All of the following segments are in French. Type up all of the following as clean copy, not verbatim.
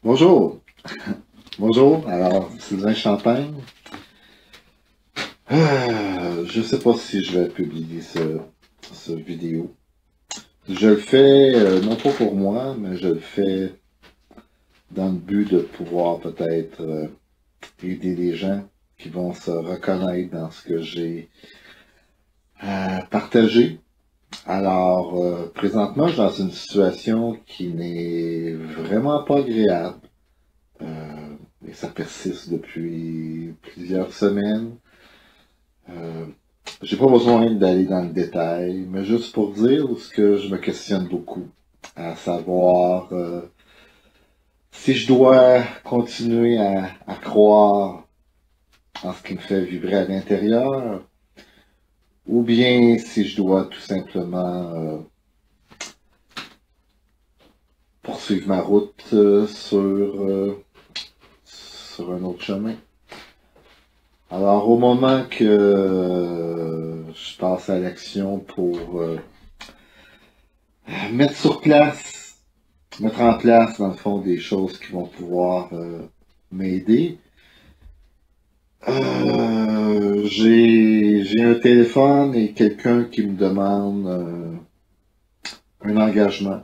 Bonjour. Bonjour. Alors, Sylvain Champagne. Je sais pas si je vais publier ce vidéo. Je le fais, non pas pour moi, mais je le fais dans le but de pouvoir peut-être aider les gens qui vont se reconnaître dans ce que j'ai partagé. Alors, présentement, je suis dans une situation qui n'est vraiment pas agréable. Et ça persiste depuis plusieurs semaines. Euh, j'ai pas besoin d'aller dans le détail, mais juste pour dire ce que je me questionne beaucoup, à savoir si je dois continuer à croire en ce qui me fait vibrer à l'intérieur, ou bien si je dois tout simplement poursuivre ma route sur un autre chemin. Alors, au moment que je passe à l'action pour mettre sur place, mettre en place, dans le fond, des choses qui vont pouvoir m'aider, j'ai un téléphone et quelqu'un qui me demande un engagement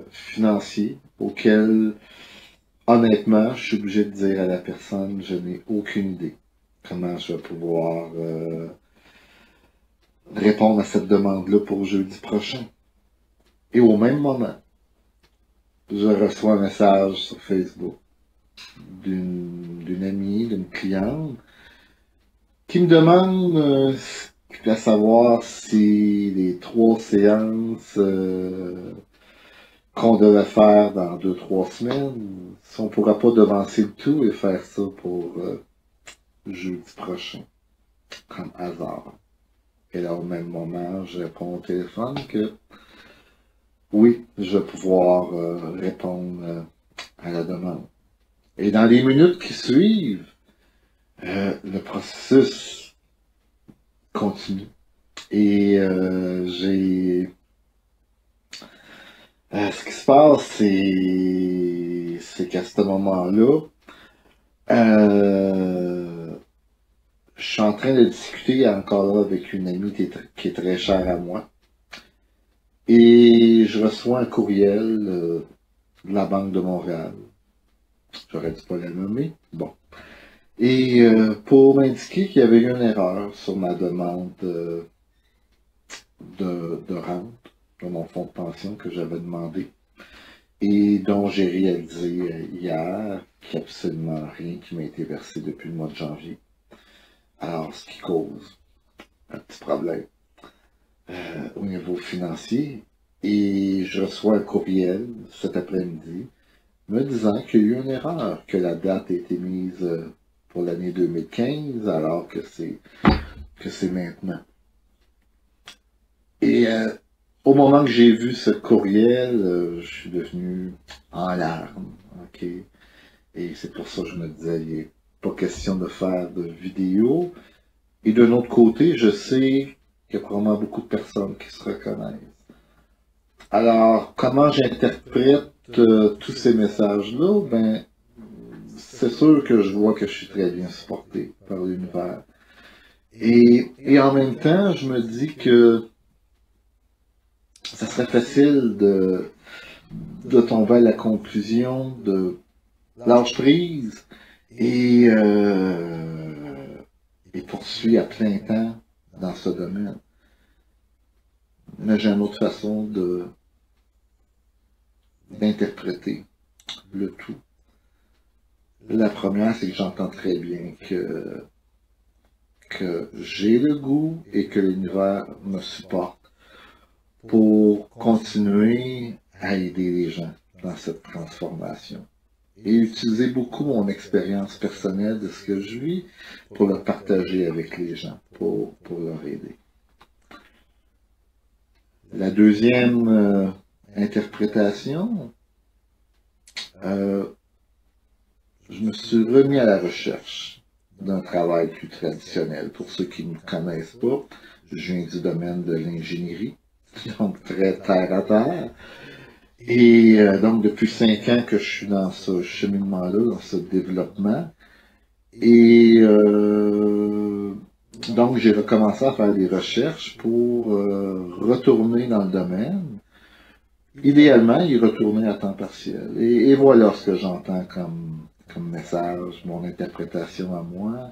financier auquel, honnêtement, je suis obligé de dire à la personne, je n'ai aucune idée comment je vais pouvoir répondre à cette demande-là pour jeudi prochain. Et au même moment, je reçois un message sur Facebook d'une amie, d'une cliente, qui me demande à savoir si les 3 séances qu'on devait faire dans 2, 3 semaines, si on ne pourra pas devancer le tout et faire ça pour jeudi prochain, comme hasard. Et là, au même moment, je réponds au téléphone que oui, je vais pouvoir répondre à la demande. Et dans les minutes qui suivent, le processus continue. Et ce qui se passe, c'est qu'à ce moment-là, je suis en train de discuter encore là avec une amie qui est très chère à moi. Et je reçois un courriel de la Banque de Montréal. J'aurais dû pas la nommer. Bon. Et pour m'indiquer qu'il y avait eu une erreur sur ma demande de rente de mon fonds de pension que j'avais demandé et dont j'ai réalisé hier qu'il n'y a absolument rien qui m'a été versé depuis le mois de janvier. Alors, ce qui cause un petit problème au niveau financier. Et je reçois un courriel cet après-midi me disant qu'il y a eu une erreur, que la date a été mise pour l'année 2015 alors que c'est maintenant. Et au moment que j'ai vu ce courriel, je suis devenu en larmes. OK? Et c'est pour ça que je me disais, il n'est pas question de faire de vidéo. Et d'un autre côté, je sais qu'il y a probablement beaucoup de personnes qui se reconnaissent. Alors, comment j'interprète tous ces messages-là? Ben, c'est sûr que je vois que je suis très bien supporté par l'univers. Et en même temps, je me dis que ça serait facile de tomber à la conclusion de lâche prise et poursuit à plein temps dans ce domaine. Mais j'ai une autre façon d'interpréter le tout. La première, c'est que j'entends très bien que j'ai le goût et que l'univers me supporte pour continuer à aider les gens dans cette transformation. Et utiliser beaucoup mon expérience personnelle de ce que je vis pour le partager avec les gens, pour leur aider. La deuxième interprétation, je me suis remis à la recherche d'un travail plus traditionnel. Pour ceux qui ne me connaissent pas, je viens du domaine de l'ingénierie, donc très terre à terre. Et donc, depuis 5 ans que je suis dans ce cheminement-là, dans ce développement. Et donc, j'ai recommencé à faire des recherches pour retourner dans le domaine. Idéalement, y retourner à temps partiel. Et voilà ce que j'entends comme message, mon interprétation à moi.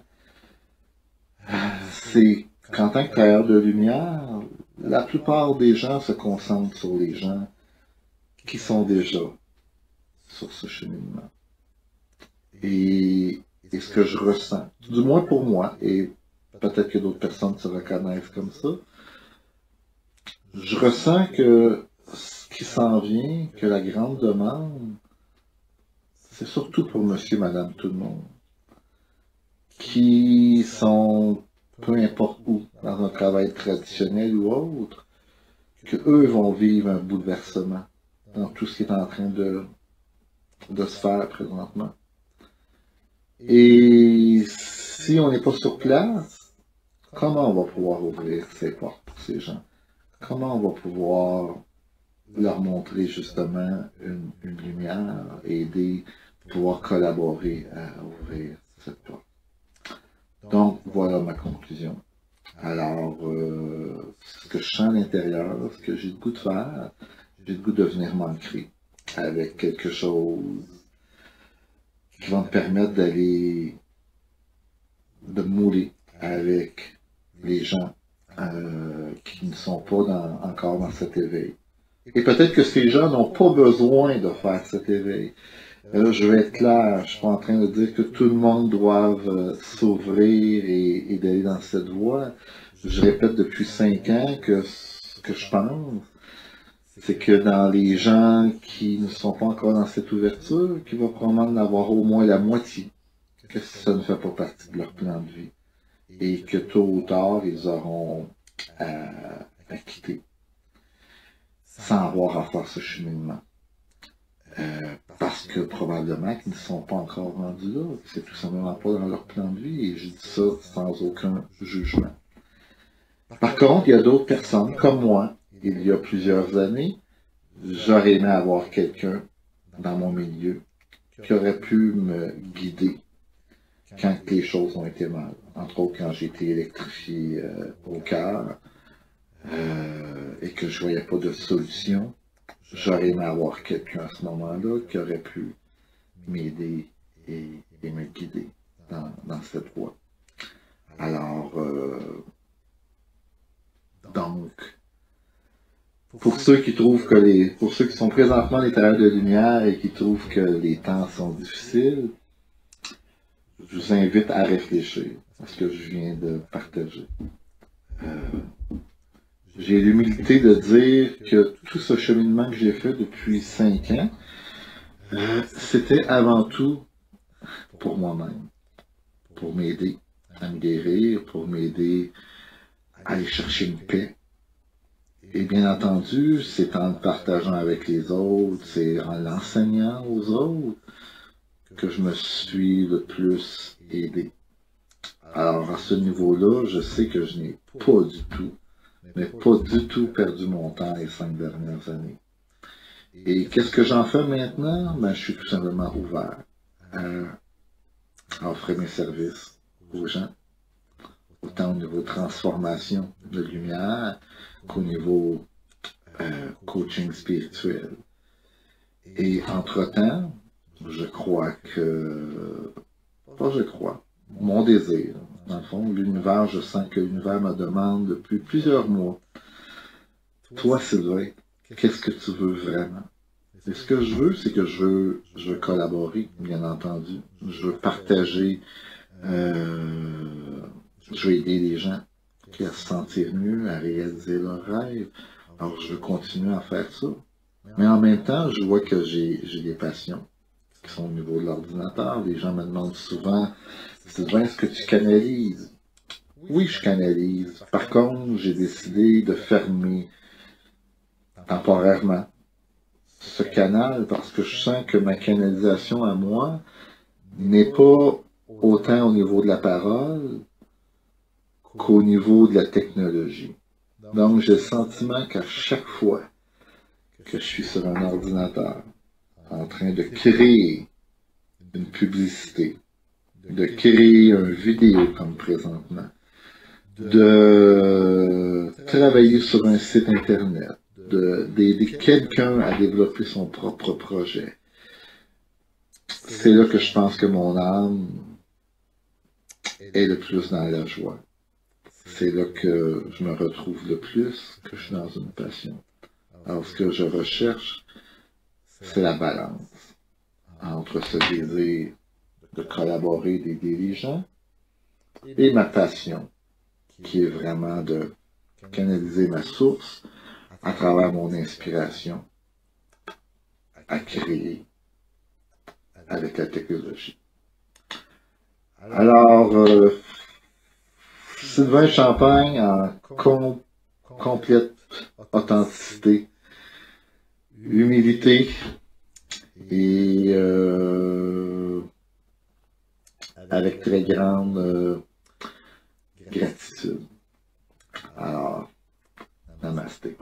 C'est qu'en tant que travailleur de lumière, la plupart des gens se concentrent sur les gens qui sont déjà sur ce cheminement. Et ce que je ressens, du moins pour moi, et peut-être que d'autres personnes se reconnaissent comme ça, je ressens que ce qui s'en vient, que la grande demande, c'est surtout pour monsieur, madame, tout le monde, qui sont, peu importe où, dans un travail traditionnel ou autre, que eux vont vivre un bouleversement dans tout ce qui est en train de se faire présentement. Et si on n'est pas sur place, comment on va pouvoir ouvrir ces portes pour ces gens? Comment on va pouvoir leur montrer justement une lumière, aider, pouvoir collaborer à ouvrir cette porte? Donc, voilà ma conclusion. Alors, ce que je sens à l'intérieur, ce que j'ai le goût de faire, j'ai le goût de venir m'ancrer avec quelque chose qui va me permettre de mouler avec les gens qui ne sont pas encore dans cet éveil. Et peut-être que ces gens n'ont pas besoin de faire cet éveil. Là, je vais être clair, je ne suis pas en train de dire que tout le monde doit s'ouvrir et d'aller dans cette voie. Je répète depuis 5 ans que ce que je pense, c'est que dans les gens qui ne sont pas encore dans cette ouverture, qu'il va probablement en avoir au moins la moitié, que ça ne fait pas partie de leur plan de vie. Et que tôt ou tard, ils auront à quitter, sans avoir à faire ce cheminement. Parce que probablement qu'ils ne sont pas encore rendus là, c'est tout simplement pas dans leur plan de vie, et je dis ça sans aucun jugement. Par contre, il y a d'autres personnes, comme moi, il y a plusieurs années, j'aurais aimé avoir quelqu'un dans mon milieu qui aurait pu me guider quand les choses ont été mal. Entre autres, quand j'ai été électrifié au cœur et que je voyais pas de solution, j'aurais aimé avoir quelqu'un à ce moment-là qui aurait pu m'aider et me guider dans cette voie. Alors, donc, pour ceux qui trouvent pour ceux qui sont présentement les travailleurs de lumière et qui trouvent que les temps sont difficiles, je vous invite à réfléchir à ce que je viens de partager. J'ai l'humilité de dire que tout ce cheminement que j'ai fait depuis 5 ans, c'était avant tout pour moi-même, pour m'aider à me guérir, pour m'aider à aller chercher une paix. Et bien entendu, c'est en partageant avec les autres, c'est en l'enseignant aux autres que je me suis le plus aidé. Alors à ce niveau-là, je sais que je n'ai pas du tout perdu mon temps les 5 dernières années. Et qu'est-ce que j'en fais maintenant? Ben, je suis tout simplement ouvert à offrir mes services aux gens, autant au niveau de transformation de lumière qu'au niveau coaching spirituel. Et entre-temps, mon désir, dans le fond, l'univers, je sens que l'univers me demande depuis plusieurs mois, toi Sylvain, qu'est-ce que tu veux vraiment? Et ce que je veux, c'est que je veux collaborer, bien entendu. Je veux partager, je veux aider les gens à se sentir mieux, à réaliser leurs rêves. Alors, je veux continuer à faire ça. Mais en même temps, je vois que j'ai des passions qui sont au niveau de l'ordinateur. Les gens me demandent souvent, Sylvain, est-ce que tu canalises? Oui, je canalise. Par contre, j'ai décidé de fermer temporairement ce canal parce que je sens que ma canalisation à moi n'est pas autant au niveau de la parole qu'au niveau de la technologie. Donc, j'ai le sentiment qu'à chaque fois que je suis sur un ordinateur en train de créer une publicité, de créer une vidéo comme présentement, de travailler sur un site internet, d'aider quelqu'un à développer son propre projet. C'est là que je pense que mon âme est le plus dans la joie. C'est là que je me retrouve le plus, que je suis dans une passion. Alors, ce que je recherche, c'est la balance entre ce désir de collaborer, d'aider les gens, et ma passion, qui est vraiment de canaliser ma source à travers mon inspiration à créer avec la technologie. Alors, Sylvain Champagne en complète authenticité, humilité et avec très grande gratitude. Alors, namasté.